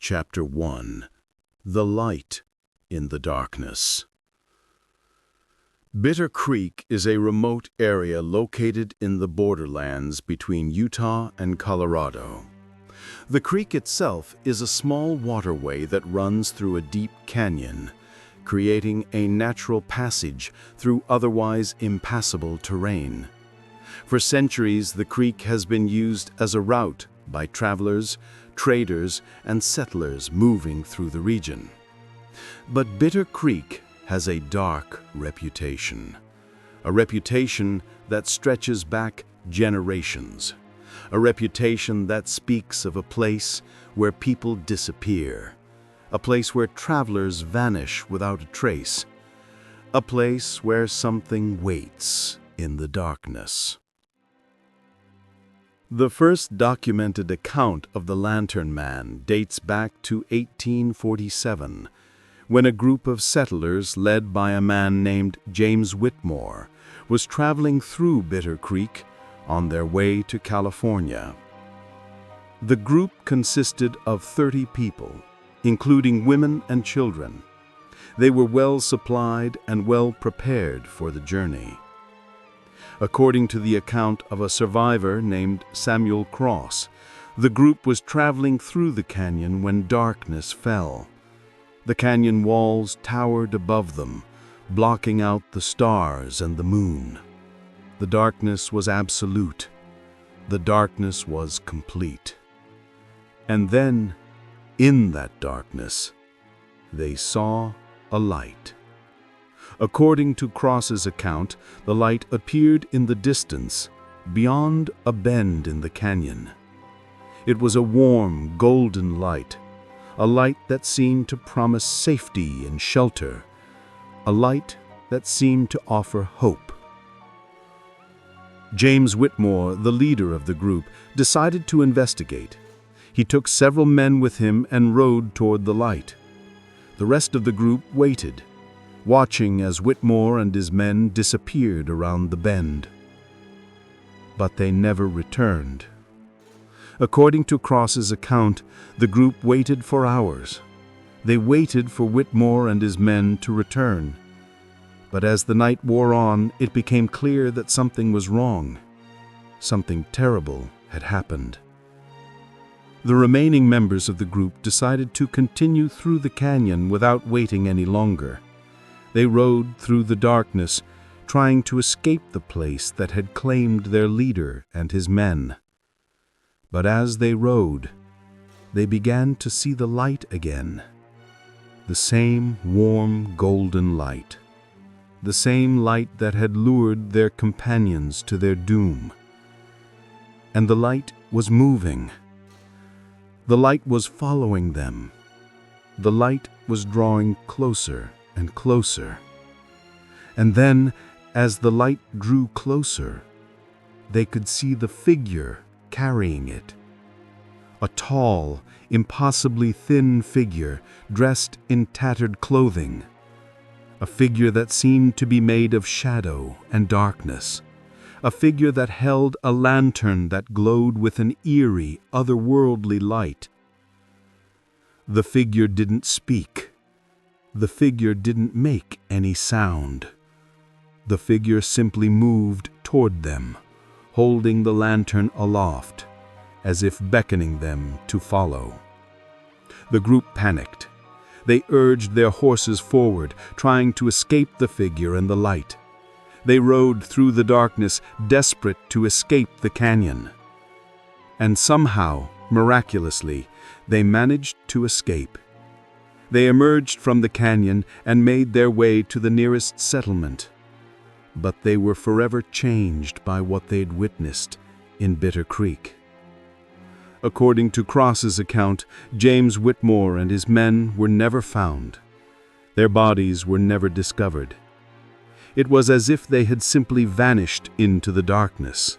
Chapter 1. The Light in the Darkness. Bitter Creek is a remote area located in the borderlands between Utah and Colorado. The creek itself is a small waterway that runs through a deep canyon, creating a natural passage through otherwise impassable terrain. For centuries, the creek has been used as a route by travelers, traders, and settlers moving through the region. But Bitter Creek has a dark reputation, a reputation that stretches back generations, a reputation that speaks of a place where people disappear, a place where travelers vanish without a trace, a place where something waits in the darkness. The first documented account of the Lantern Man dates back to 1847, when a group of settlers led by a man named James Whitmore was traveling through Bitter Creek on their way to California. The group consisted of 30 people, including women and children. They were well supplied and well prepared for the journey. According to the account of a survivor named Samuel Cross, the group was traveling through the canyon when darkness fell. The canyon walls towered above them, blocking out the stars and the moon. The darkness was absolute. The darkness was complete. And then, in that darkness, they saw a light. According to Cross's account, the light appeared in the distance, beyond a bend in the canyon. It was a warm, golden light, a light that seemed to promise safety and shelter, a light that seemed to offer hope. James Whitmore, the leader of the group, decided to investigate. He took several men with him and rode toward the light. The rest of the group waited, watching as Whitmore and his men disappeared around the bend. But they never returned. According to Cross's account, the group waited for hours. They waited for Whitmore and his men to return. But as the night wore on, it became clear that something was wrong. Something terrible had happened. The remaining members of the group decided to continue through the canyon without waiting any longer. They rode through the darkness, trying to escape the place that had claimed their leader and his men. But as they rode, they began to see the light again. The same warm, golden light. The same light that had lured their companions to their doom. And the light was moving. The light was following them. The light was drawing closer and closer. And then, as the light drew closer, they could see the figure carrying it. A tall, impossibly thin figure dressed in tattered clothing. A figure that seemed to be made of shadow and darkness. A figure that held a lantern that glowed with an eerie, otherworldly light. The figure didn't speak. The figure didn't make any sound. The figure simply moved toward them, holding the lantern aloft, as if beckoning them to follow. The group panicked. They urged their horses forward, trying to escape the figure and the light. They rode through the darkness, desperate to escape the canyon. And somehow, miraculously, they managed to escape. They emerged from the canyon and made their way to the nearest settlement. But they were forever changed by what they'd witnessed in Bitter Creek. According to Cross's account, James Whitmore and his men were never found. Their bodies were never discovered. It was as if they had simply vanished into the darkness.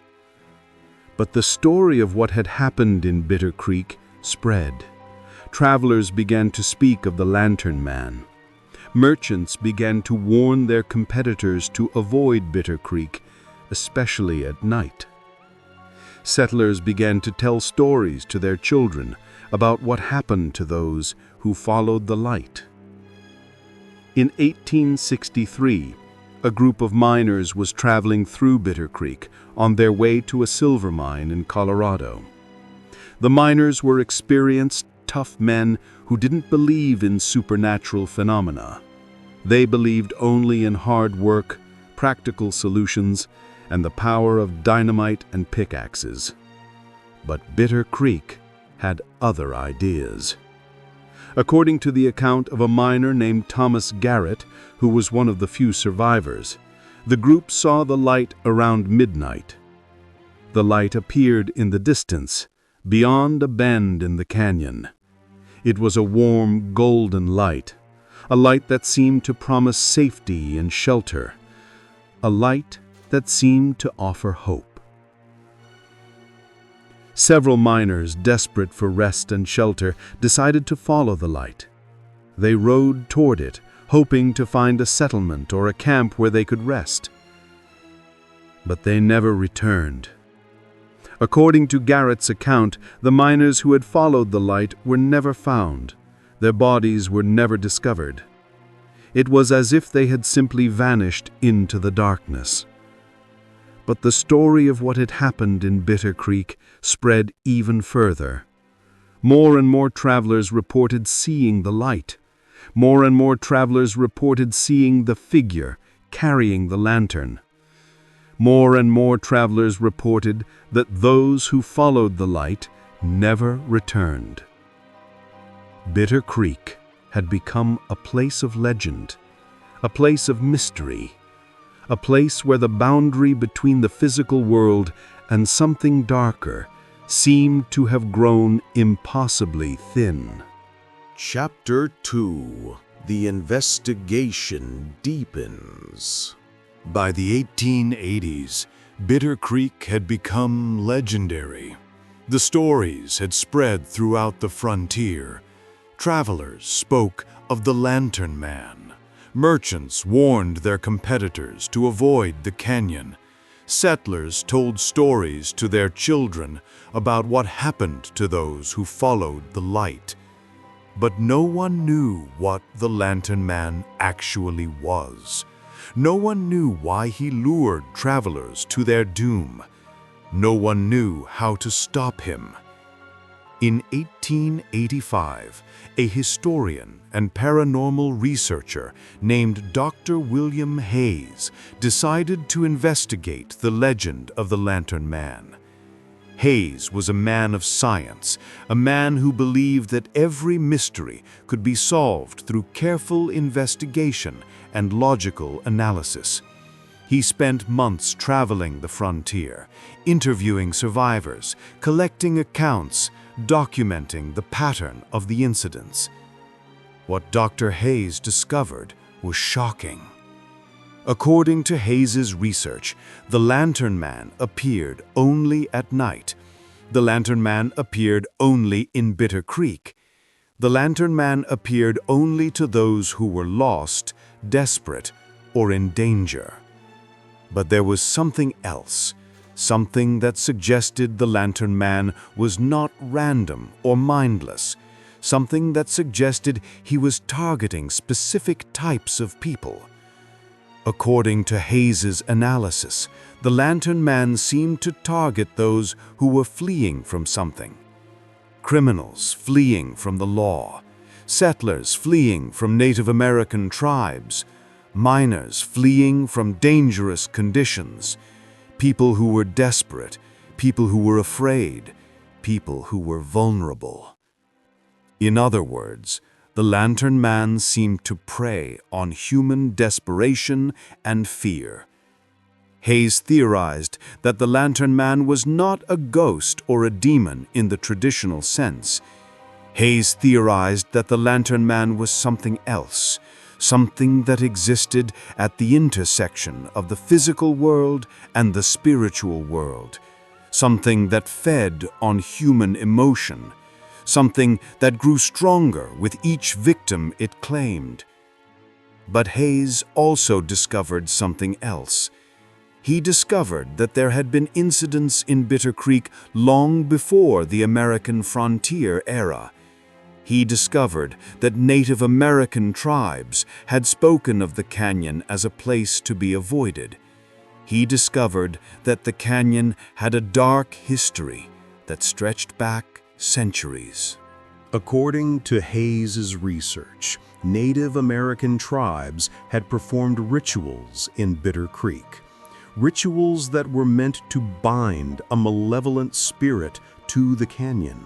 But the story of what had happened in Bitter Creek spread. Travelers began to speak of the Lantern Man. Merchants began to warn their competitors to avoid Bitter Creek, especially at night. Settlers began to tell stories to their children about what happened to those who followed the light. In 1863, a group of miners was traveling through Bitter Creek on their way to a silver mine in Colorado. The miners were experienced, tough men who didn't believe in supernatural phenomena. They believed only in hard work, practical solutions, and the power of dynamite and pickaxes. But Bitter Creek had other ideas. According to the account of a miner named Thomas Garrett, who was one of the few survivors, the group saw the light around midnight. The light appeared in the distance, beyond a bend in the canyon. It was a warm, golden light, a light that seemed to promise safety and shelter, a light that seemed to offer hope. Several miners, desperate for rest and shelter, decided to follow the light. They rode toward it, hoping to find a settlement or a camp where they could rest. But they never returned. According to Garrett's account, the miners who had followed the light were never found. Their bodies were never discovered. It was as if they had simply vanished into the darkness. But the story of what had happened in Bitter Creek spread even further. More and more travelers reported seeing the light. More and more travelers reported seeing the figure carrying the lantern. More and more travelers reported that those who followed the light never returned. Bitter Creek had become a place of legend, a place of mystery, a place where the boundary between the physical world and something darker seemed to have grown impossibly thin. Chapter 2. The investigation deepens. By the 1880s, Bitter Creek had become legendary. The stories had spread throughout the frontier. Travelers spoke of the Lantern Man. Merchants warned their competitors to avoid the canyon. Settlers told stories to their children about what happened to those who followed the light. But no one knew what the Lantern Man actually was. No one knew why he lured travelers to their doom. No one knew how to stop him. In 1885, a historian and paranormal researcher named Dr. William Hayes decided to investigate the legend of the Lantern Man. Hayes was a man of science, a man who believed that every mystery could be solved through careful investigation and logical analysis. He spent months traveling the frontier, interviewing survivors, collecting accounts, documenting the pattern of the incidents. What Dr. Hayes discovered was shocking. According to Hayes's research, the Lantern Man appeared only at night. The Lantern Man appeared only in Bitter Creek. The Lantern Man appeared only to those who were lost, desperate, or in danger. But there was something else, something that suggested the Lantern Man was not random or mindless, something that suggested he was targeting specific types of people. According to Hayes's analysis, the Lantern Man seemed to target those who were fleeing from something. Criminals fleeing from the law, settlers fleeing from Native American tribes, miners fleeing from dangerous conditions, people who were desperate, people who were afraid, people who were vulnerable. In other words, the Lantern Man seemed to prey on human desperation and fear. Hayes theorized that the Lantern Man was not a ghost or a demon in the traditional sense. Hayes theorized that the Lantern Man was something else, something that existed at the intersection of the physical world and the spiritual world, something that fed on human emotion, something that grew stronger with each victim it claimed. But Hayes also discovered something else. He discovered that there had been incidents in Bitter Creek long before the American frontier era. He discovered that Native American tribes had spoken of the canyon as a place to be avoided. He discovered that the canyon had a dark history that stretched back centuries. According to Hayes's research, Native American tribes had performed rituals in Bitter Creek. Rituals that were meant to bind a malevolent spirit to the canyon.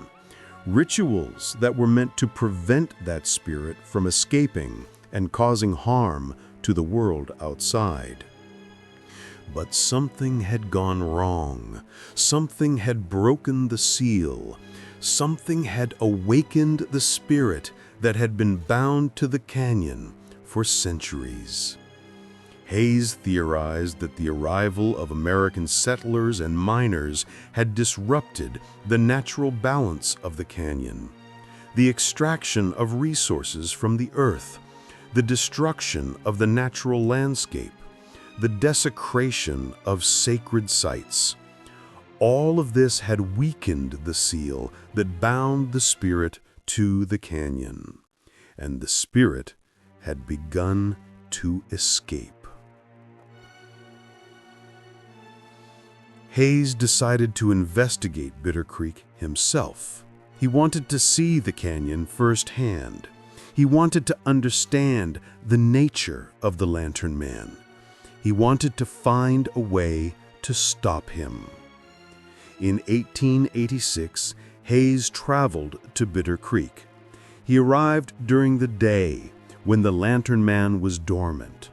Rituals that were meant to prevent that spirit from escaping and causing harm to the world outside. But something had gone wrong. Something had broken the seal. Something had awakened the spirit that had been bound to the canyon for centuries. Hayes theorized that the arrival of American settlers and miners had disrupted the natural balance of the canyon, the extraction of resources from the earth, the destruction of the natural landscape, the desecration of sacred sites. All of this had weakened the seal that bound the spirit to the canyon, and the spirit had begun to escape. Hayes decided to investigate Bitter Creek himself. He wanted to see the canyon firsthand. He wanted to understand the nature of the Lantern Man. He wanted to find a way to stop him. In 1886, Hayes traveled to Bitter Creek. He arrived during the day when the Lantern Man was dormant.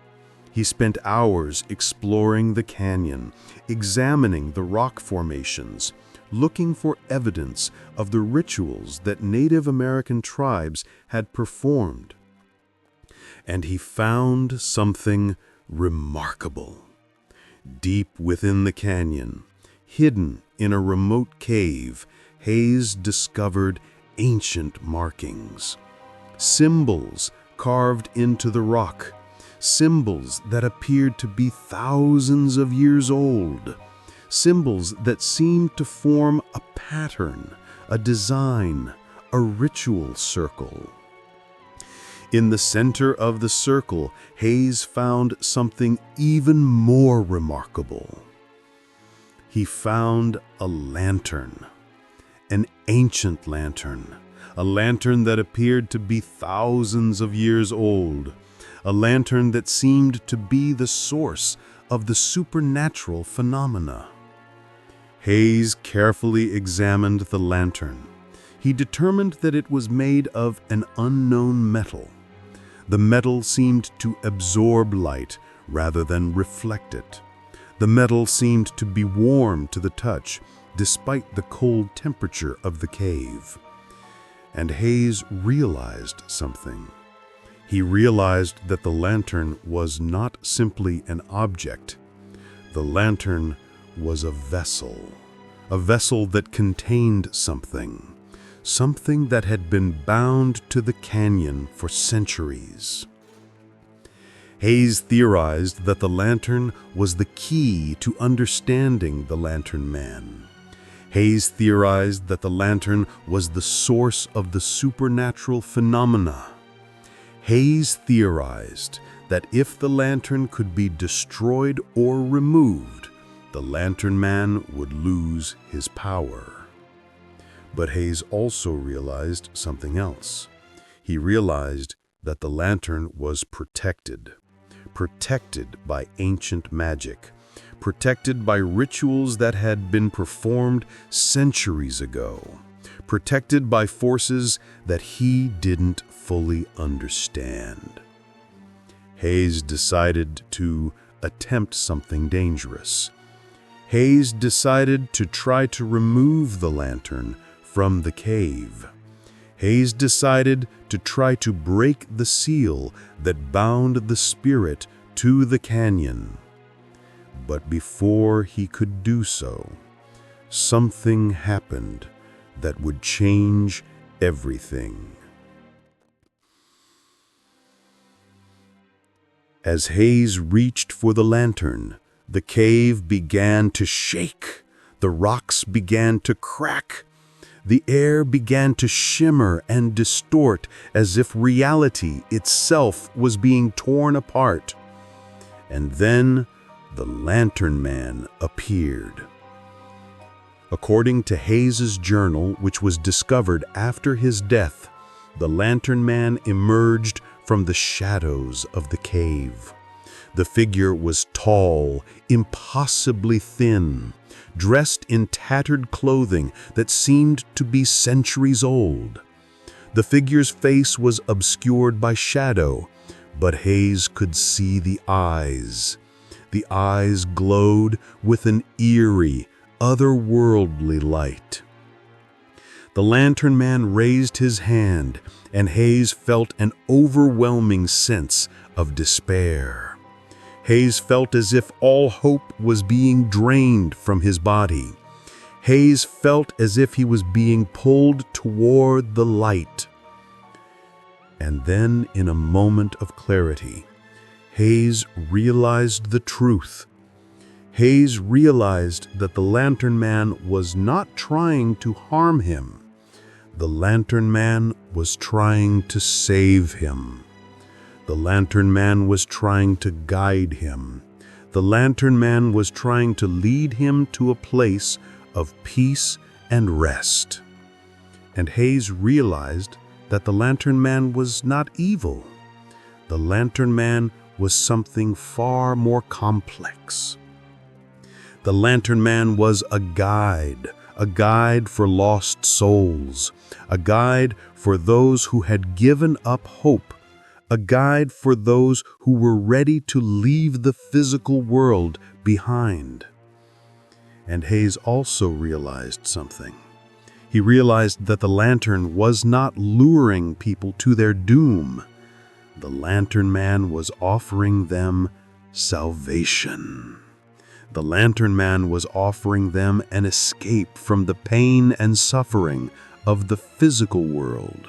He spent hours exploring the canyon, examining the rock formations, looking for evidence of the rituals that Native American tribes had performed. And he found something remarkable. Deep within the canyon, hidden in a remote cave, Hayes discovered ancient markings, symbols carved into the rock, symbols that appeared to be thousands of years old, symbols that seemed to form a pattern, a design, a ritual circle. In the center of the circle, Hayes found something even more remarkable. He found a lantern, an ancient lantern, a lantern that appeared to be thousands of years old, a lantern that seemed to be the source of the supernatural phenomena. Hayes carefully examined the lantern. He determined that it was made of an unknown metal. The metal seemed to absorb light rather than reflect it. The metal seemed to be warm to the touch, despite the cold temperature of the cave. And Hayes realized something. He realized that the lantern was not simply an object. The lantern was a vessel that contained something, something that had been bound to the canyon for centuries. Hayes theorized that the lantern was the key to understanding the Lantern Man. Hayes theorized that the lantern was the source of the supernatural phenomena. Hayes theorized that if the lantern could be destroyed or removed, the Lantern Man would lose his power. But Hayes also realized something else. He realized that the lantern was protected by ancient magic, protected by rituals that had been performed centuries ago, protected by forces that he didn't fully understand. Hayes decided to attempt something dangerous. Hayes decided to try to remove the lantern from the cave. Hayes decided to try to break the seal that bound the spirit to the canyon. But before he could do so, something happened that would change everything. As Hayes reached for the lantern, The cave began to shake. The rocks began to crack. The air began to shimmer and distort as if reality itself was being torn apart. And then the Lantern Man appeared. According to Hayes's journal, which was discovered after his death, the Lantern Man emerged from the shadows of the cave. The figure was tall, impossibly thin, dressed in tattered clothing that seemed to be centuries old. The figure's face was obscured by shadow, but Hayes could see the eyes. The eyes glowed with an eerie, otherworldly light. The Lantern Man raised his hand, and Hayes felt an overwhelming sense of despair. Hayes felt as if all hope was being drained from his body. Hayes felt as if he was being pulled toward the light. And then, in a moment of clarity, Hayes realized the truth. Hayes realized that the Lantern Man was not trying to harm him. The Lantern Man was trying to save him. The Lantern Man was trying to guide him. The Lantern Man was trying to lead him to a place of peace and rest. And Hayes realized that the Lantern Man was not evil. The Lantern Man was something far more complex. The Lantern Man was a guide for lost souls, a guide for those who had given up hope, a guide for those who were ready to leave the physical world behind. And Hayes also realized something. He realized that the lantern was not luring people to their doom. The Lantern Man was offering them salvation. The Lantern Man was offering them an escape from the pain and suffering of the physical world.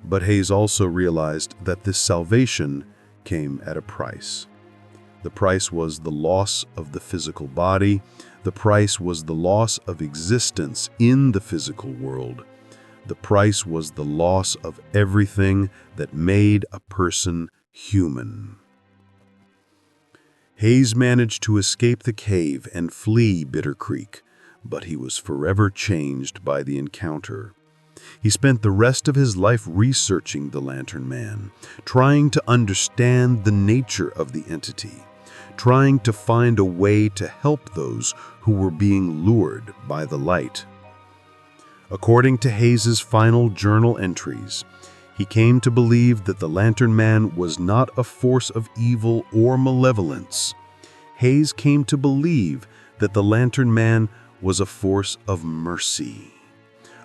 But Hayes also realized that this salvation came at a price. The price was the loss of the physical body. The price was the loss of existence in the physical world. The price was the loss of everything that made a person human. Hayes managed to escape the cave and flee Bitter Creek, but he was forever changed by the encounter. He spent the rest of his life researching the Lantern Man, trying to understand the nature of the entity, trying to find a way to help those who were being lured by the light. According to Hayes's final journal entries, he came to believe that the Lantern Man was not a force of evil or malevolence. Hayes came to believe that the Lantern Man was a force of mercy,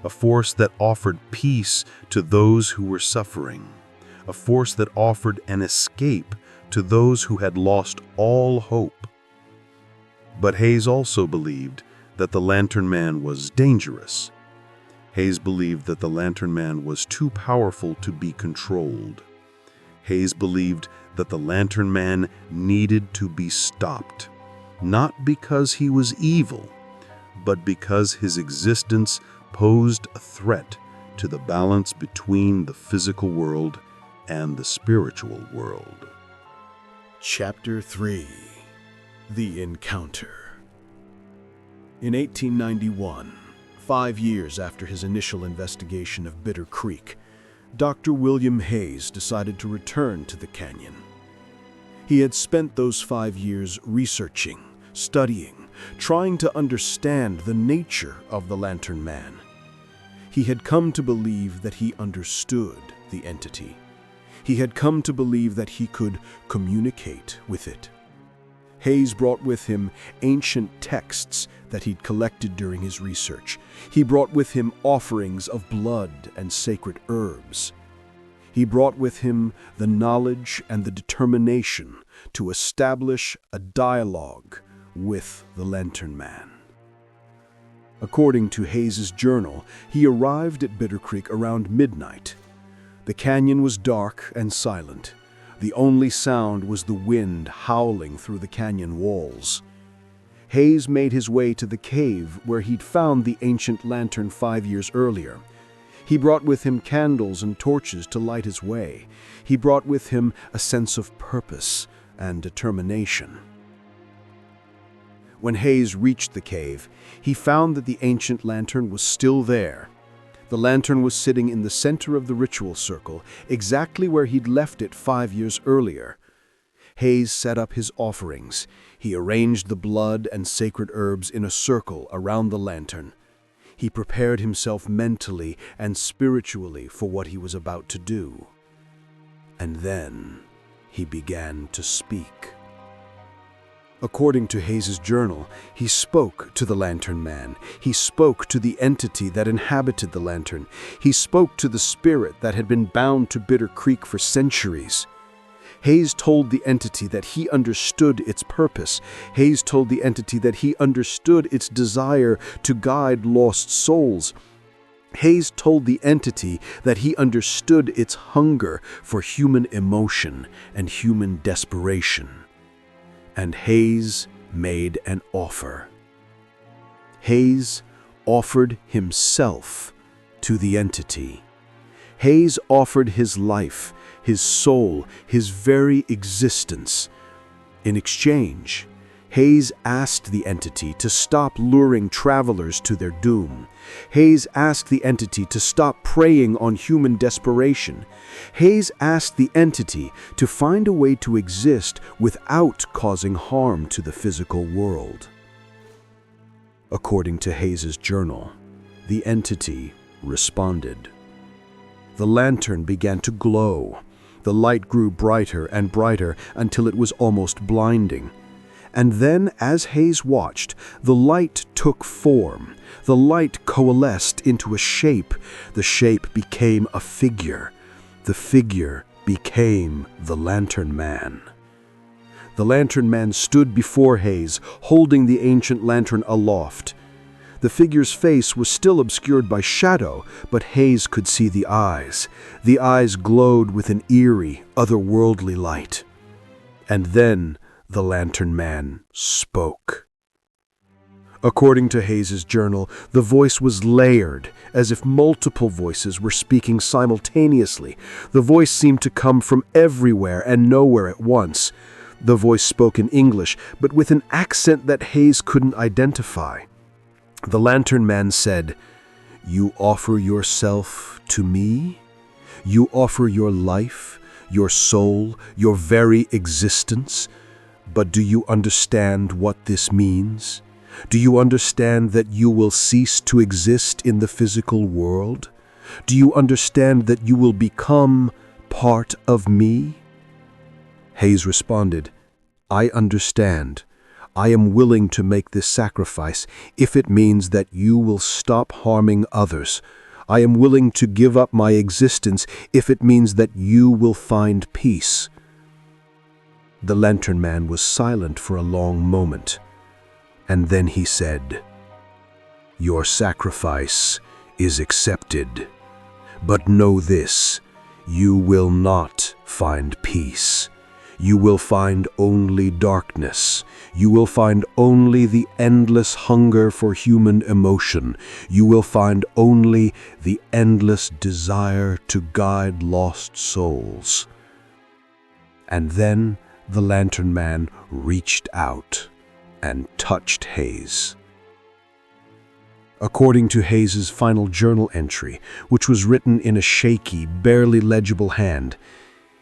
a force that offered peace to those who were suffering, a force that offered an escape to those who had lost all hope. But Hayes also believed that the Lantern Man was dangerous. Hayes believed that the Lantern Man was too powerful to be controlled. Hayes believed that the Lantern Man needed to be stopped, not because he was evil, but because his existence posed a threat to the balance between the physical world and the spiritual world. Chapter 3. The Encounter. In 1891, 5 years after his initial investigation of Bitter Creek, Dr. William Hayes decided to return to the canyon. He had spent those 5 years researching, studying, trying to understand the nature of the Lantern Man. He had come to believe that he understood the entity. He had come to believe that he could communicate with it. Hayes brought with him ancient texts that he'd collected during his research. He brought with him offerings of blood and sacred herbs. He brought with him the knowledge and the determination to establish a dialogue with the Lantern Man. According to Hayes's journal, he arrived at Bitter Creek around midnight. The canyon was dark and silent. The only sound was the wind howling through the canyon walls. Hayes made his way to the cave where he'd found the ancient lantern 5 years earlier. He brought with him candles and torches to light his way. He brought with him a sense of purpose and determination. When Hayes reached the cave, he found that the ancient lantern was still there. The lantern was sitting in the center of the ritual circle, exactly where he'd left it 5 years earlier. Hayes set up his offerings. He arranged the blood and sacred herbs in a circle around the lantern. He prepared himself mentally and spiritually for what he was about to do. And then he began to speak. According to Hayes's journal, he spoke to the Lantern Man. He spoke to the entity that inhabited the lantern. He spoke to the spirit that had been bound to Bitter Creek for centuries. Hayes told the entity that he understood its purpose. Hayes told the entity that he understood its desire to guide lost souls. Hayes told the entity that he understood its hunger for human emotion and human desperation. And Hayes made an offer. Hayes offered himself to the entity. Hayes offered his life, his soul, his very existence. In exchange, Hayes asked the entity to stop luring travelers to their doom. Hayes asked the entity to stop preying on human desperation. Hayes asked the entity to find a way to exist without causing harm to the physical world. According to Hayes's journal, the entity responded. The lantern began to glow. The light grew brighter and brighter until it was almost blinding. And then, as Hayes watched, the light took form. The light coalesced into a shape. The shape became a figure. The figure became the Lantern Man. The Lantern Man stood before Hayes, holding the ancient lantern aloft. The figure's face was still obscured by shadow, but Hayes could see the eyes. The eyes glowed with an eerie, otherworldly light. And then the Lantern Man spoke. According to Hayes's journal, the voice was layered, as if multiple voices were speaking simultaneously. The voice seemed to come from everywhere and nowhere at once. The voice spoke in English, but with an accent that Hayes couldn't identify. The Lantern Man said, "You offer yourself to me? You offer your life, your soul, your very existence? But do you understand what this means? Do you understand that you will cease to exist in the physical world? Do you understand that you will become part of me?" Hayes responded, "I understand. I am willing to make this sacrifice if it means that you will stop harming others. I am willing to give up my existence if it means that you will find peace." The Lantern Man was silent for a long moment, and then he said, "Your sacrifice is accepted, but know this, you will not find peace. You will find only darkness. You will find only the endless hunger for human emotion. You will find only the endless desire to guide lost souls." And then the Lantern Man reached out and touched Hayes. According to Hayes's final journal entry, which was written in a shaky, barely legible hand,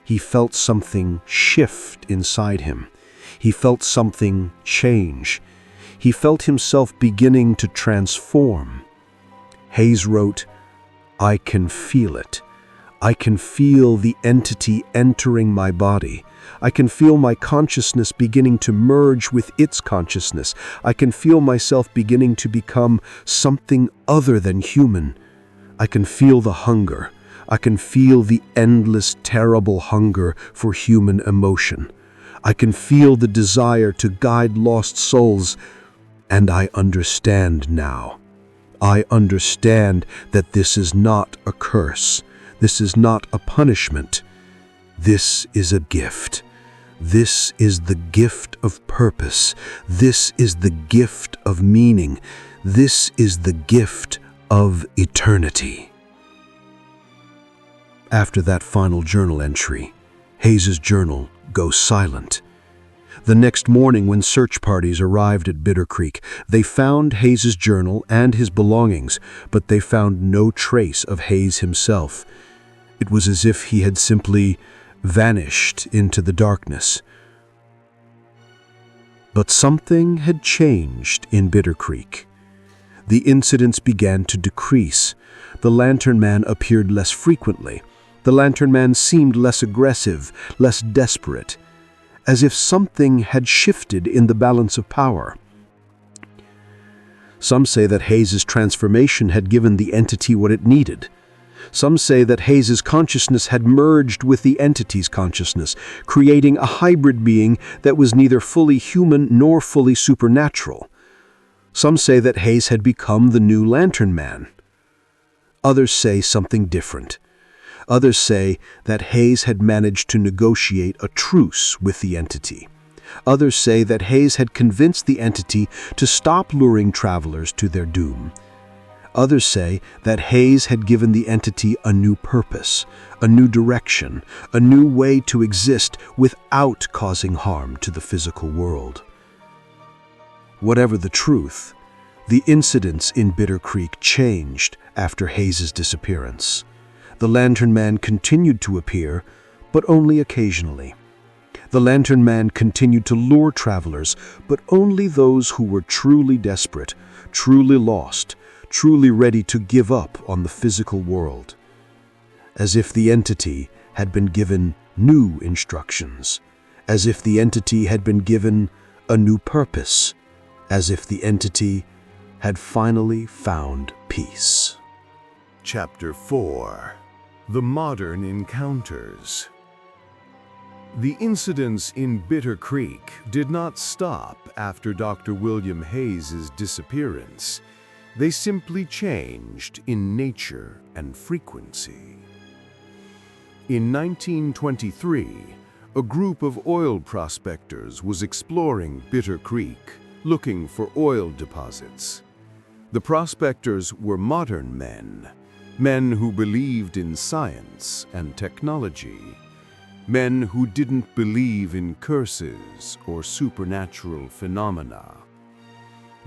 he felt something shift inside him. He felt something change. He felt himself beginning to transform. Hayes wrote, "I can feel it. I can feel the entity entering my body. I can feel my consciousness beginning to merge with its consciousness. I can feel myself beginning to become something other than human. I can feel the hunger. I can feel the endless, terrible hunger for human emotion. I can feel the desire to guide lost souls, and I understand now. I understand that this is not a curse. This is not a punishment. This is a gift. This is the gift of purpose. This is the gift of meaning. This is the gift of eternity. After that final journal entry, Hayes's journal goes silent. The next morning, when search parties arrived at Bitter Creek, they found Hayes's journal and his belongings, but they found no trace of Hayes himself. It was as if he had simply vanished into the darkness. But something had changed in Bitter Creek. The incidents began to decrease. The Lantern Man appeared less frequently. The Lantern Man seemed less aggressive, less desperate, as if something had shifted in the balance of power. Some say that Hayes's transformation had given the entity what it needed. Some say that Hayes's consciousness had merged with the entity's consciousness, creating a hybrid being that was neither fully human nor fully supernatural. Some say that Hayes had become the new Lantern Man. Others say something different. Others say that Hayes had managed to negotiate a truce with the entity. Others say that Hayes had convinced the entity to stop luring travelers to their doom. Others say that Hayes had given the entity a new purpose, a new direction, a new way to exist without causing harm to the physical world. Whatever the truth, the incidents in Bitter Creek changed after Hayes's disappearance. The Lantern Man continued to appear, but only occasionally. The Lantern Man continued to lure travelers, but only those who were truly desperate, truly lost, truly ready to give up on the physical world. As if the entity had been given new instructions, as if the entity had been given a new purpose, as if the entity had finally found peace. Chapter 4: The Modern Encounters. The incidents in Bitter Creek did not stop after Dr. William Hayes's disappearance. They simply changed in nature and frequency. In 1923, a group of oil prospectors was exploring Bitter Creek, looking for oil deposits. The prospectors were modern men, men who believed in science and technology, men who didn't believe in curses or supernatural phenomena.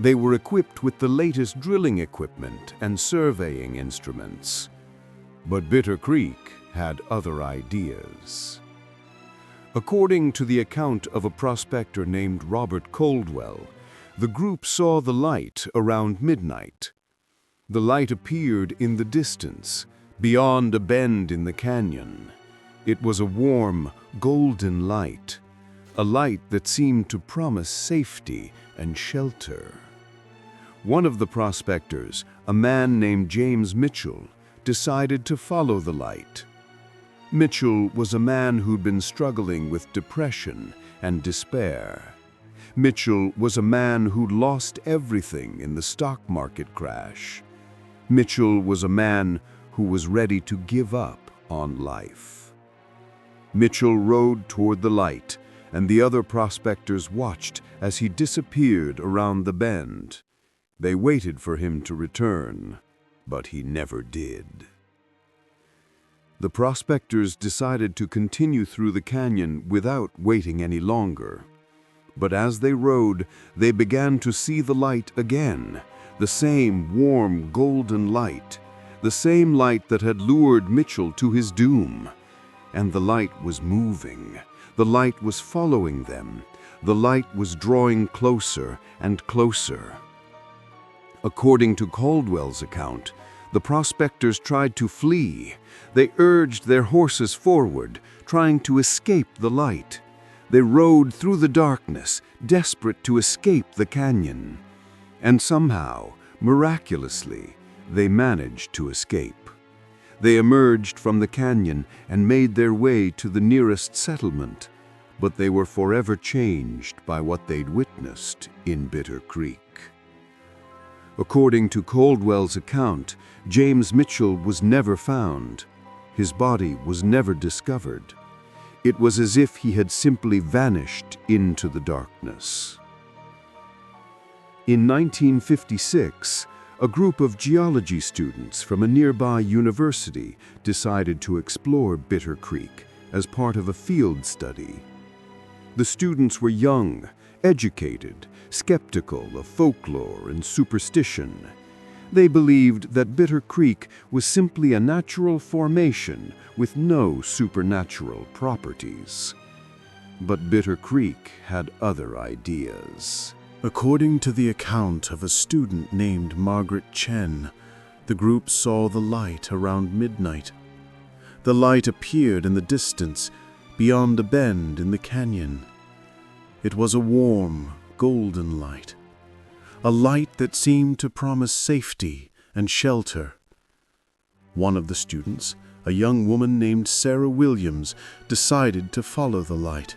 They were equipped with the latest drilling equipment and surveying instruments. But Bitter Creek had other ideas. According to the account of a prospector named Robert Coldwell, the group saw the light around midnight. The light appeared in the distance, beyond a bend in the canyon. It was a warm, golden light, a light that seemed to promise safety and shelter. One of the prospectors, a man named James Mitchell, decided to follow the light. Mitchell was a man who'd been struggling with depression and despair. Mitchell was a man who'd lost everything in the stock market crash. Mitchell was a man who was ready to give up on life. Mitchell rode toward the light, and the other prospectors watched as he disappeared around the bend. They waited for him to return, but he never did. The prospectors decided to continue through the canyon without waiting any longer. But as they rode, they began to see the light again, the same warm golden light, the same light that had lured Mitchell to his doom. And the light was moving. The light was following them. The light was drawing closer and closer. According to Caldwell's account, the prospectors tried to flee. They urged their horses forward, trying to escape the light. They rode through the darkness, desperate to escape the canyon. And somehow, miraculously, they managed to escape. They emerged from the canyon and made their way to the nearest settlement, but they were forever changed by what they'd witnessed in Bitter Creek. According to Caldwell's account, James Mitchell was never found. His body was never discovered. It was as if he had simply vanished into the darkness. In 1956, a group of geology students from a nearby university decided to explore Bitter Creek as part of a field study. The students were young, educated, skeptical of folklore and superstition. They believed that Bitter Creek was simply a natural formation with no supernatural properties. But Bitter Creek had other ideas. According to the account of a student named Margaret Chen, the group saw the light around midnight. The light appeared in the distance, beyond a bend in the canyon. It was a warm, golden light, a light that seemed to promise safety and shelter. One of the students, a young woman named Sarah Williams, decided to follow the light.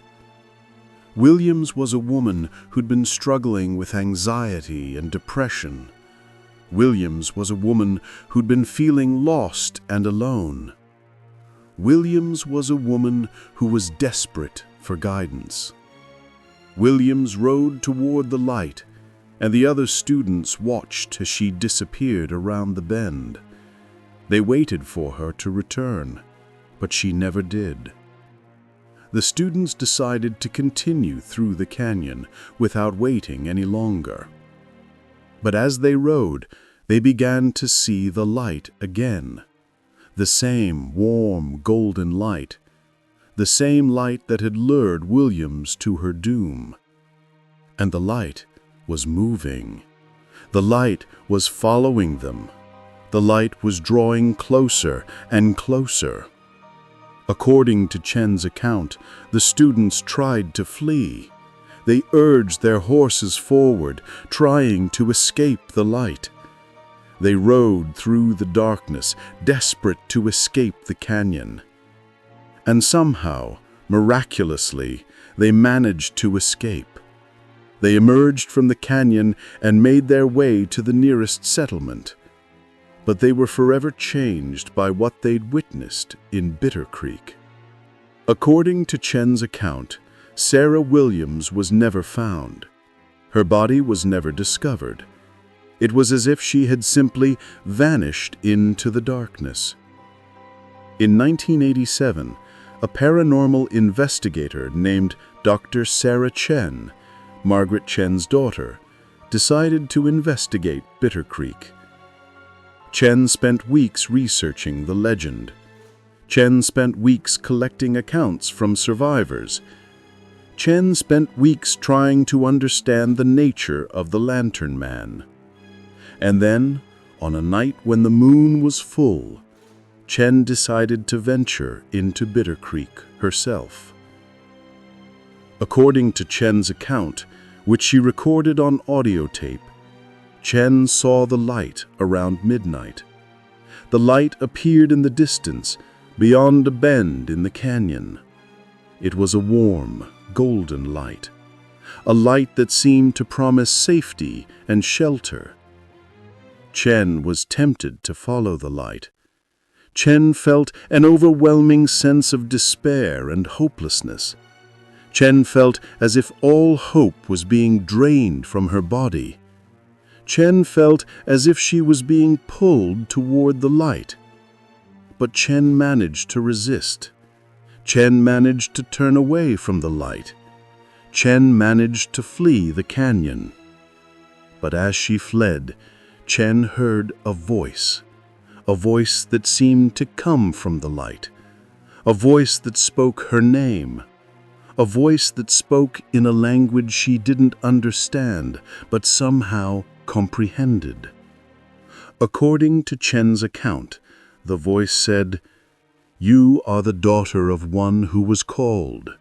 Williams was a woman who'd been struggling with anxiety and depression. Williams was a woman who'd been feeling lost and alone. Williams was a woman who was desperate for guidance. Williams rode toward the light, and the other students watched as she disappeared around the bend. They waited for her to return, but she never did. The students decided to continue through the canyon without waiting any longer. But as they rode, they began to see the light again. The same warm, golden light. The same light that had lured Williams to her doom. And the light was moving. The light was following them. The light was drawing closer and closer. According to Chen's account, the students tried to flee. They urged their horses forward, trying to escape the light. They rode through the darkness, desperate to escape the canyon. And somehow, miraculously, they managed to escape. They emerged from the canyon and made their way to the nearest settlement. But they were forever changed by what they'd witnessed in Bitter Creek. According to Chen's account, Sarah Williams was never found. Her body was never discovered. It was as if she had simply vanished into the darkness. In 1987, a paranormal investigator named Dr. Sarah Chen, Margaret Chen's daughter, decided to investigate Bitter Creek. Chen spent weeks researching the legend. Chen spent weeks collecting accounts from survivors. Chen spent weeks trying to understand the nature of the Lantern Man. And then, on a night when the moon was full, Chen decided to venture into Bitter Creek herself. According to Chen's account, which she recorded on audio tape, Chen saw the light around midnight. The light appeared in the distance, beyond a bend in the canyon. It was a warm, golden light, a light that seemed to promise safety and shelter. Chen was tempted to follow the light. Chen felt an overwhelming sense of despair and hopelessness. Chen felt as if all hope was being drained from her body. Chen felt as if she was being pulled toward the light. But Chen managed to resist. Chen managed to turn away from the light. Chen managed to flee the canyon. But as she fled, Chen heard a voice that seemed to come from the light, a voice that spoke her name, a voice that spoke in a language she didn't understand, but somehow comprehended. According to Chen's account, the voice said, "You are the daughter of one who was called.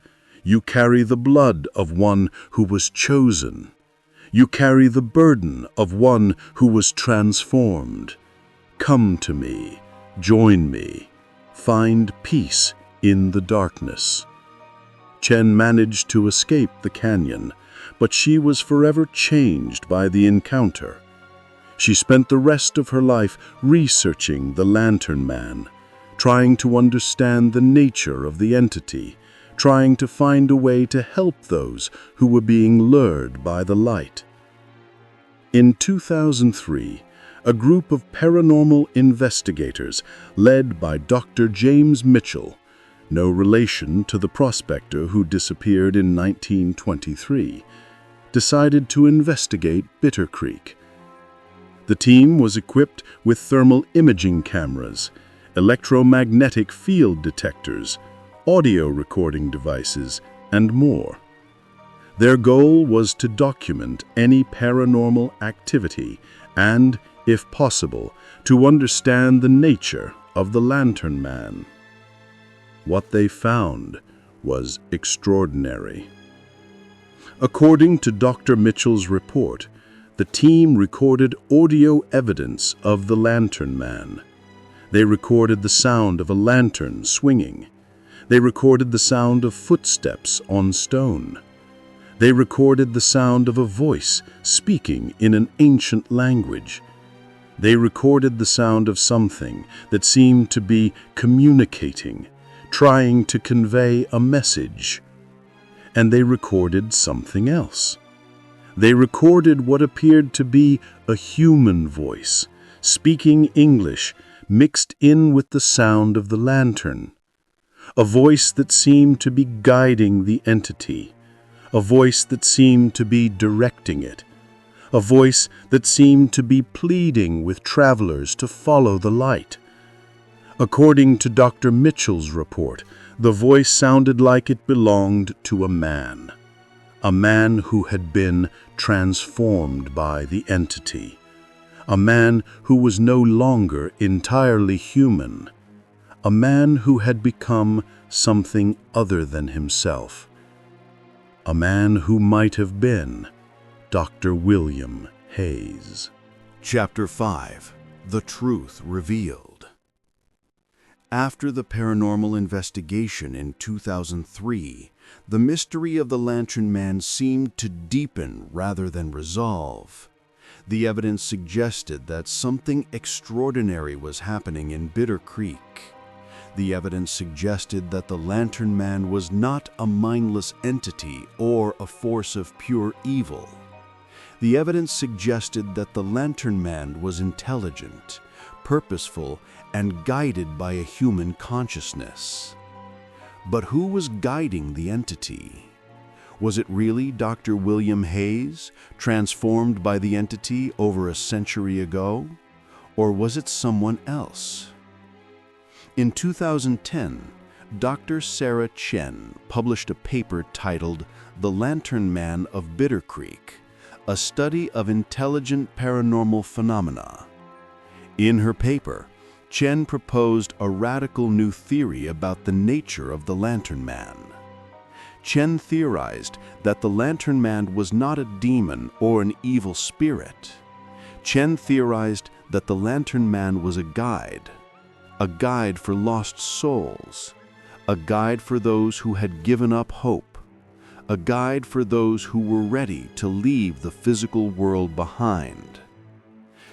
You carry the blood of one who was chosen. You carry the burden of one who was transformed. Come to me, join me, find peace in the darkness." Chen managed to escape the canyon, but she was forever changed by the encounter. She spent the rest of her life researching the Lantern Man, trying to understand the nature of the entity, trying to find a way to help those who were being lured by the light. In 2003, a group of paranormal investigators led by Dr. James Mitchell, no relation to the prospector who disappeared in 1923, decided to investigate Bitter Creek. The team was equipped with thermal imaging cameras, electromagnetic field detectors, audio recording devices, and more. Their goal was to document any paranormal activity and, if possible, to understand the nature of the Lantern Man. What they found was extraordinary. According to Dr. Mitchell's report, the team recorded audio evidence of the Lantern Man. They recorded the sound of a lantern swinging. They recorded the sound of footsteps on stone. They recorded the sound of a voice speaking in an ancient language. They recorded the sound of something that seemed to be communicating, trying to convey a message. And they recorded something else. They recorded what appeared to be a human voice, speaking English, mixed in with the sound of the lantern. A voice that seemed to be guiding the entity. A voice that seemed to be directing it. A voice that seemed to be pleading with travelers to follow the light. According to Dr. Mitchell's report, the voice sounded like it belonged to a man who had been transformed by the entity, a man who was no longer entirely human, a man who had become something other than himself, a man who might have been Dr. William Hayes. Chapter 5. The Truth Revealed. After the paranormal investigation in 2003, the mystery of the Lantern Man seemed to deepen rather than resolve. The evidence suggested that something extraordinary was happening in Bitter Creek. The evidence suggested that the Lantern Man was not a mindless entity or a force of pure evil. The evidence suggested that the Lantern Man was intelligent, purposeful, and guided by a human consciousness. But who was guiding the entity? Was it really Dr. William Hayes, transformed by the entity over a century ago? Or was it someone else? In 2010, Dr. Sarah Chen published a paper titled The Lantern Man of Bitter Creek, a study of intelligent paranormal phenomena. In her paper, Chen proposed a radical new theory about the nature of the Lantern Man. Chen theorized that the Lantern Man was not a demon or an evil spirit. Chen theorized that the Lantern Man was a guide for lost souls, a guide for those who had given up hope, a guide for those who were ready to leave the physical world behind.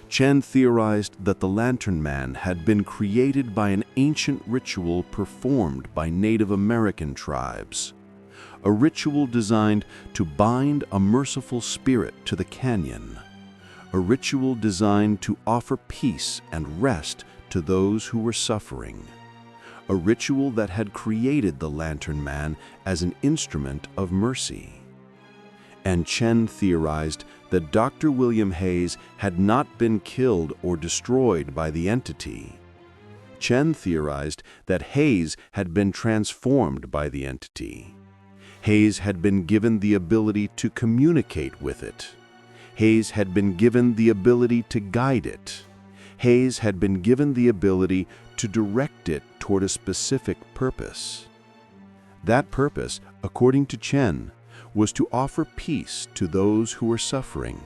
Chen theorized that the Lantern Man had been created by an ancient ritual performed by Native American tribes, a ritual designed to bind a merciful spirit to the canyon, a ritual designed to offer peace and rest to those who were suffering, a ritual that had created the Lantern Man as an instrument of mercy. And Chen theorized that Dr. William Hayes had not been killed or destroyed by the entity. Chen theorized that Hayes had been transformed by the entity. Hayes had been given the ability to communicate with it. Hayes had been given the ability to guide it. Hayes had been given the ability to direct it toward a specific purpose. That purpose, according to Chen, was to offer peace to those who were suffering,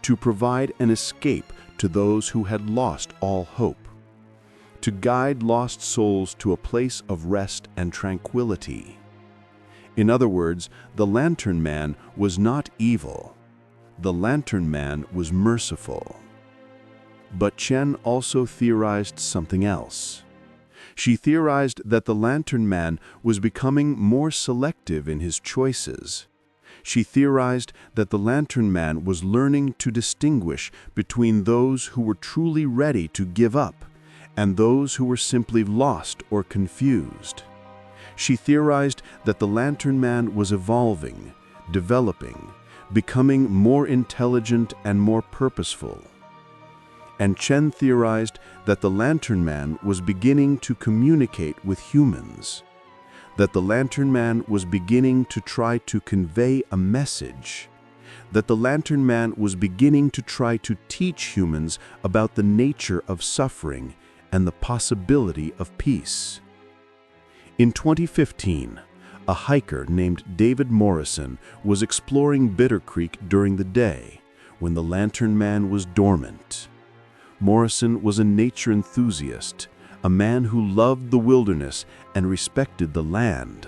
to provide an escape to those who had lost all hope, to guide lost souls to a place of rest and tranquility. In other words, the Lantern Man was not evil. The Lantern Man was merciful. But Chen also theorized something else. She theorized that the Lantern Man was becoming more selective in his choices. She theorized that the Lantern Man was learning to distinguish between those who were truly ready to give up and those who were simply lost or confused. She theorized that the Lantern Man was evolving, developing, becoming more intelligent and more purposeful. And Chen theorized that the Lantern Man was beginning to communicate with humans, that the Lantern Man was beginning to try to convey a message, that the Lantern Man was beginning to try to teach humans about the nature of suffering and the possibility of peace. In 2015, a hiker named David Morrison was exploring Bitter Creek during the day when the Lantern Man was dormant. Morrison was a nature enthusiast, a man who loved the wilderness and respected the land.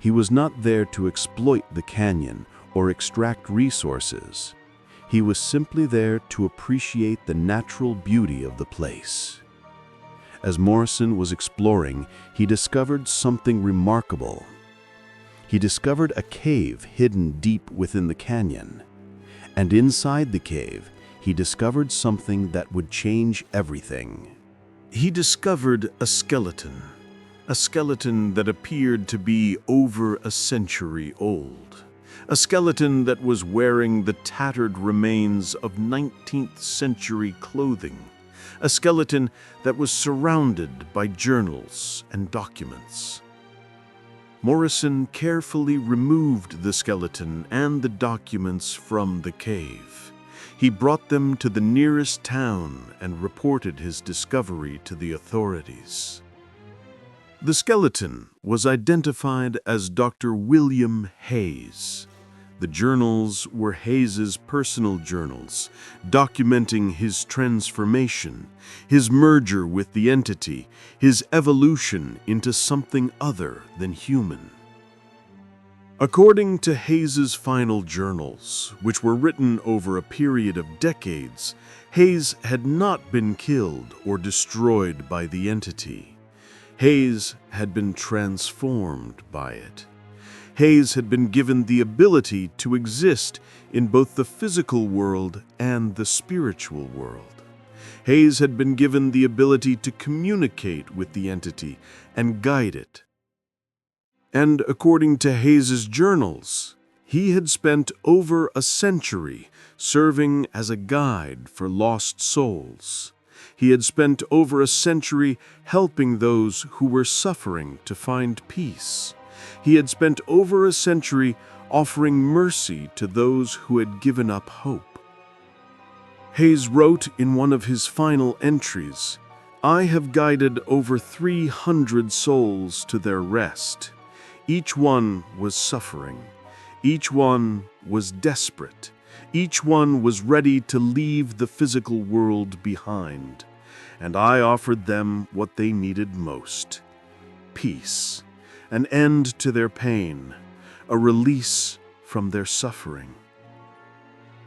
He was not there to exploit the canyon or extract resources. He was simply there to appreciate the natural beauty of the place. As Morrison was exploring, he discovered something remarkable. He discovered a cave hidden deep within the canyon. And inside the cave, he discovered something that would change everything. He discovered a skeleton that appeared to be over a century old. A skeleton that was wearing the tattered remains of 19th century clothing. A skeleton that was surrounded by journals and documents. Morrison carefully removed the skeleton and the documents from the cave. He brought them to the nearest town and reported his discovery to the authorities. The skeleton was identified as Dr. William Hayes. The journals were Hayes's personal journals, documenting his transformation, his merger with the entity, his evolution into something other than human. According to Hayes's final journals, which were written over a period of decades, Hayes had not been killed or destroyed by the entity. Hayes had been transformed by it. Hayes had been given the ability to exist in both the physical world and the spiritual world. Hayes had been given the ability to communicate with the entity and guide it. And according to Hayes's journals, he had spent over a century serving as a guide for lost souls. He had spent over a century helping those who were suffering to find peace. He had spent over a century offering mercy to those who had given up hope. Hayes wrote in one of his final entries, "I have guided over 300 souls to their rest. Each one was suffering. Each one was desperate. Each one was ready to leave the physical world behind. And I offered them what they needed most: peace, an end to their pain, a release from their suffering.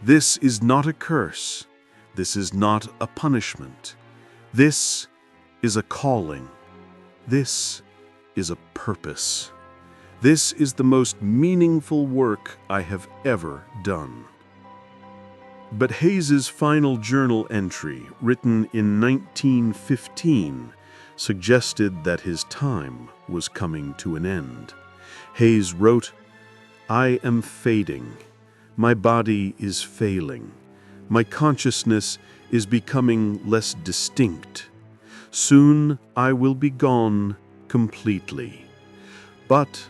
This is not a curse. This is not a punishment. This is a calling. This is a purpose. This is the most meaningful work I have ever done." But Hayes's final journal entry, written in 1915, suggested that his time was coming to an end. Hayes wrote, "I am fading. My body is failing. My consciousness is becoming less distinct. Soon I will be gone completely. But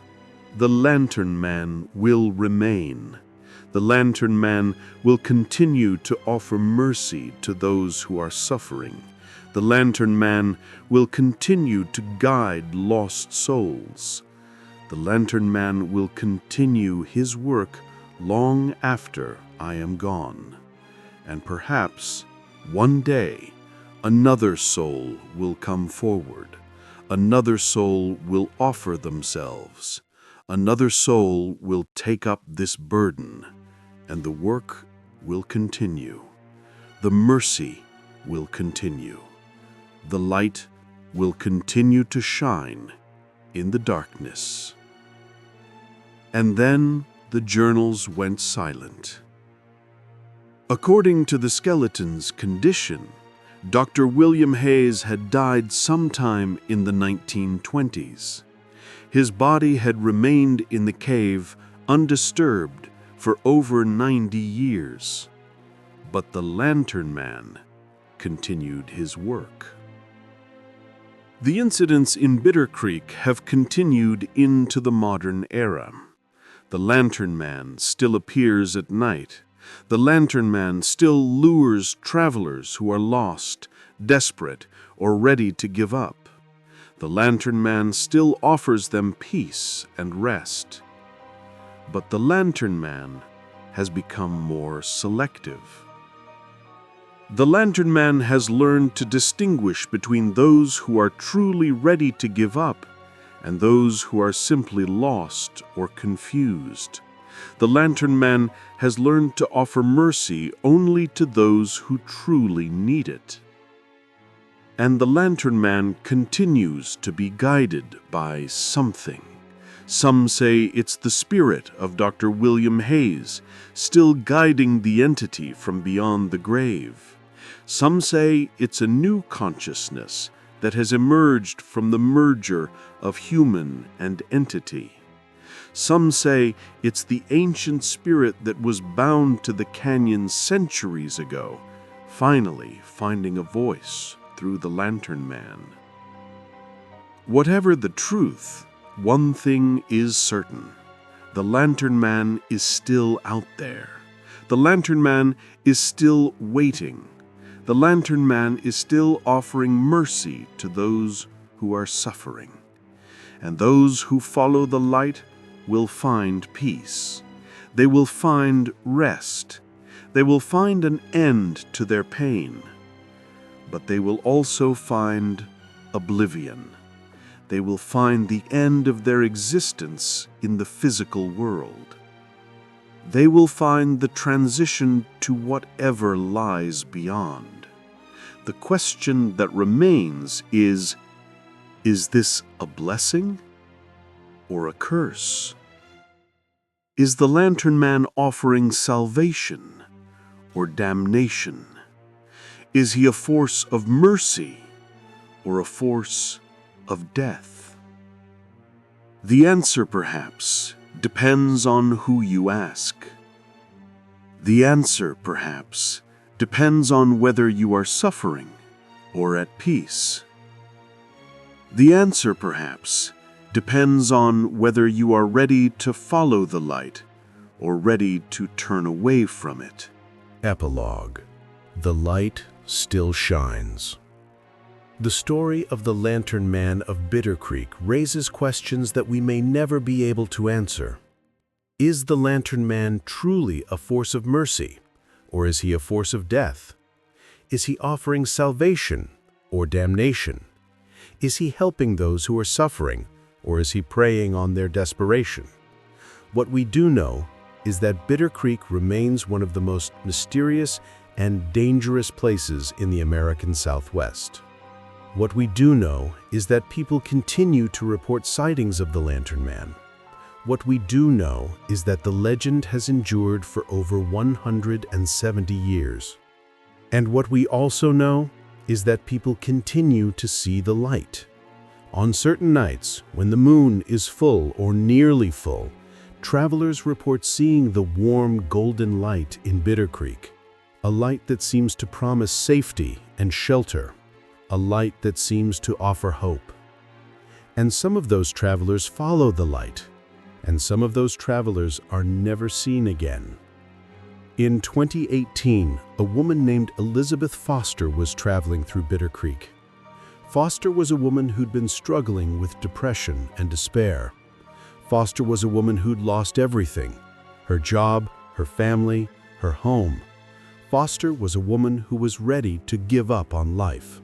the Lantern Man will remain. The Lantern Man will continue to offer mercy to those who are suffering. The Lantern Man will continue to guide lost souls. The Lantern Man will continue his work long after I am gone. And perhaps one day another soul will come forward. Another soul will offer themselves. Another soul will take up this burden, and the work will continue. The mercy will continue. The light will continue to shine in the darkness. And then the journals went silent. According to the skeleton's condition, Dr. William Hayes had died sometime in the 1920s. His body had remained in the cave undisturbed for over 90 years. But the Lantern Man continued his work. The incidents in Bitter Creek have continued into the modern era. The Lantern Man still appears at night. The Lantern Man still lures travelers who are lost, desperate, or ready to give up. The Lantern Man still offers them peace and rest. But the Lantern Man has become more selective. The Lantern Man has learned to distinguish between those who are truly ready to give up and those who are simply lost or confused. The Lantern Man has learned to offer mercy only to those who truly need it. And the Lantern Man continues to be guided by something. Some say it's the spirit of Dr. William Hayes, still guiding the entity from beyond the grave. Some say it's a new consciousness that has emerged from the merger of human and entity. Some say it's the ancient spirit that was bound to the canyon centuries ago, finally finding a voice through the Lantern Man. Whatever the truth, one thing is certain. The Lantern Man is still out there. The Lantern Man is still waiting. The Lantern Man is still offering mercy to those who are suffering. And those who follow the light will find peace. They will find rest. They will find an end to their pain. But they will also find oblivion. They will find the end of their existence in the physical world. They will find the transition to whatever lies beyond. The question that remains is this a blessing or a curse? Is the Lantern Man offering salvation or damnation? Is he a force of mercy or a force of death? The answer, perhaps, depends on who you ask. The answer, perhaps, depends on whether you are suffering or at peace. The answer, perhaps, depends on whether you are ready to follow the light or ready to turn away from it. Epilogue. The light still shines. The story of the Lantern Man of Bitter Creek raises questions that we may never be able to answer. Is the Lantern Man truly a force of mercy, or is he a force of death? Is he offering salvation or damnation? Is he helping those who are suffering, or is he preying on their desperation? What we do know is that Bitter Creek remains one of the most mysterious and dangerous places in the American Southwest. What we do know is that people continue to report sightings of the Lantern Man. What we do know is that the legend has endured for over 170 years. And what we also know is that people continue to see the light. On certain nights, when the moon is full or nearly full, travelers report seeing the warm golden light in Bitter Creek, a light that seems to promise safety and shelter, a light that seems to offer hope. And some of those travelers follow the light, and some of those travelers are never seen again. In 2018, a woman named Elizabeth Foster was traveling through Bitter Creek. Foster was a woman who'd been struggling with depression and despair. Foster was a woman who'd lost everything: her job, her family, her home. Foster was a woman who was ready to give up on life.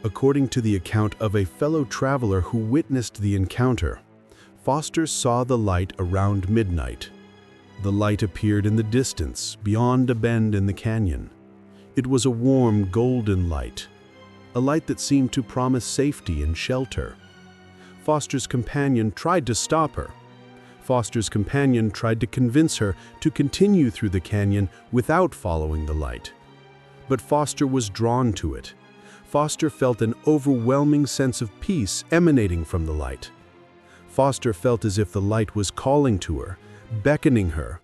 According to the account of a fellow traveler who witnessed the encounter, Foster saw the light around midnight. The light appeared in the distance, beyond a bend in the canyon. It was a warm, golden light. a light that seemed to promise safety and shelter. Foster's companion tried to stop her. Foster's companion tried to convince her to continue through the canyon without following the light. But Foster was drawn to it. Foster felt an overwhelming sense of peace emanating from the light. Foster felt as if the light was calling to her, beckoning her,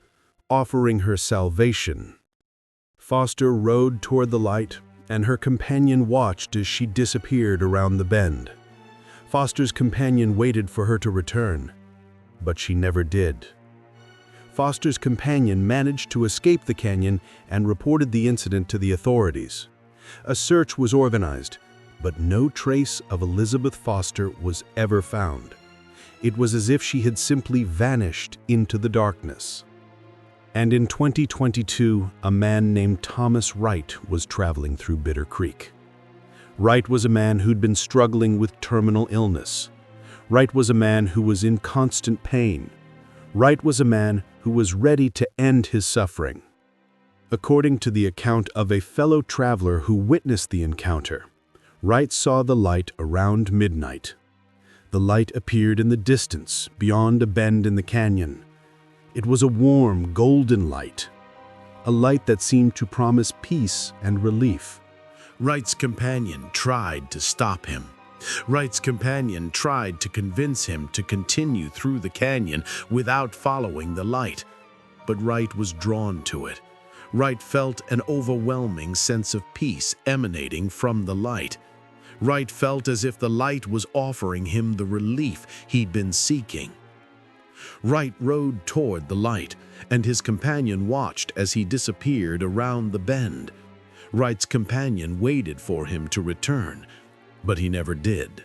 offering her salvation. Foster rode toward the light, and her companion watched as she disappeared around the bend. Foster's companion waited for her to return, but she never did. Foster's companion managed to escape the canyon and reported the incident to the authorities. A search was organized, but no trace of Elizabeth Foster was ever found. It was as if she had simply vanished into the darkness. And in 2022, a man named Thomas Wright was traveling through Bitter Creek. Wright was a man who'd been struggling with terminal illness. Wright was a man who was in constant pain. Wright was a man who was ready to end his suffering. According to the account of a fellow traveler who witnessed the encounter, Wright saw the light around midnight. The light appeared in the distance, beyond a bend in the canyon. It was a warm, golden light, a light that seemed to promise peace and relief. Wright's companion tried to stop him. Wright's companion tried to convince him to continue through the canyon without following the light, but Wright was drawn to it. Wright felt an overwhelming sense of peace emanating from the light. Wright felt as if the light was offering him the relief he'd been seeking. Wright rode toward the light, and his companion watched as he disappeared around the bend. Wright's companion waited for him to return, but he never did.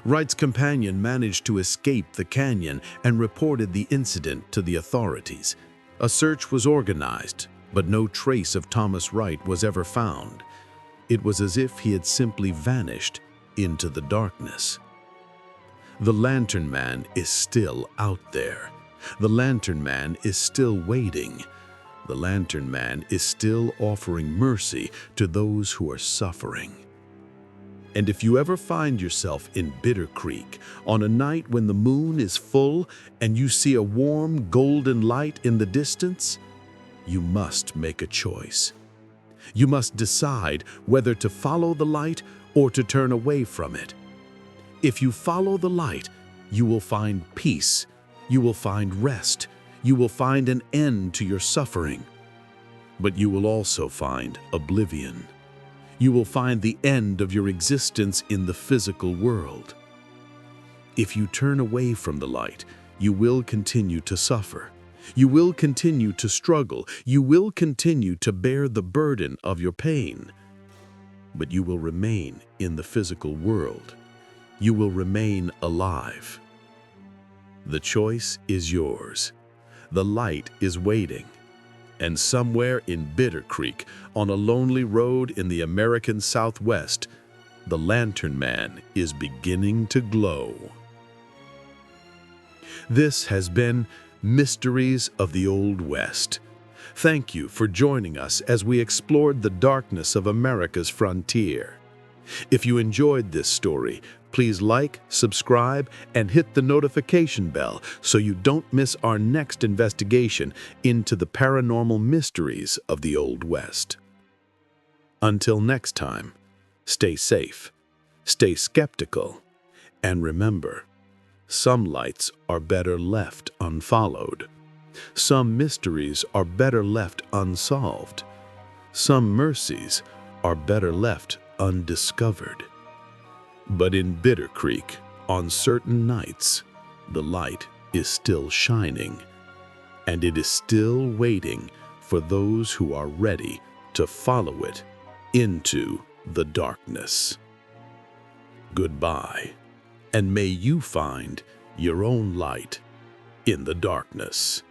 Wright's companion managed to escape the canyon and reported the incident to the authorities. A search was organized, but no trace of Thomas Wright was ever found. It was as if he had simply vanished into the darkness. The Lantern Man is still out there. The Lantern Man is still waiting. The Lantern Man is still offering mercy to those who are suffering. And if you ever find yourself in Bitter Creek on a night when the moon is full and you see a warm golden light in the distance, you must make a choice. You must decide whether to follow the light or to turn away from it. If you follow the light, you will find peace, you will find rest, you will find an end to your suffering. But you will also find oblivion. You will find the end of your existence in the physical world. If you turn away from the light, you will continue to suffer. You will continue to struggle. You will continue to bear the burden of your pain. But you will remain in the physical world. You will remain alive. The choice is yours. The light is waiting. And somewhere in Bitter Creek, on a lonely road in the American Southwest, the Lantern Man is beginning to glow. This has been Mysteries of the Old West. Thank you for joining us as we explored the darkness of America's frontier. If you enjoyed this story, please like, subscribe, and hit the notification bell so you don't miss our next investigation into the paranormal mysteries of the Old West. Until next time, stay safe, stay skeptical, and remember, some lights are better left unfollowed. Some mysteries are better left unsolved. Some mercies are better left undiscovered. But in Bitter Creek, on certain nights, the light is still shining, and it is still waiting for those who are ready to follow it into the darkness. Goodbye, and may you find your own light in the darkness.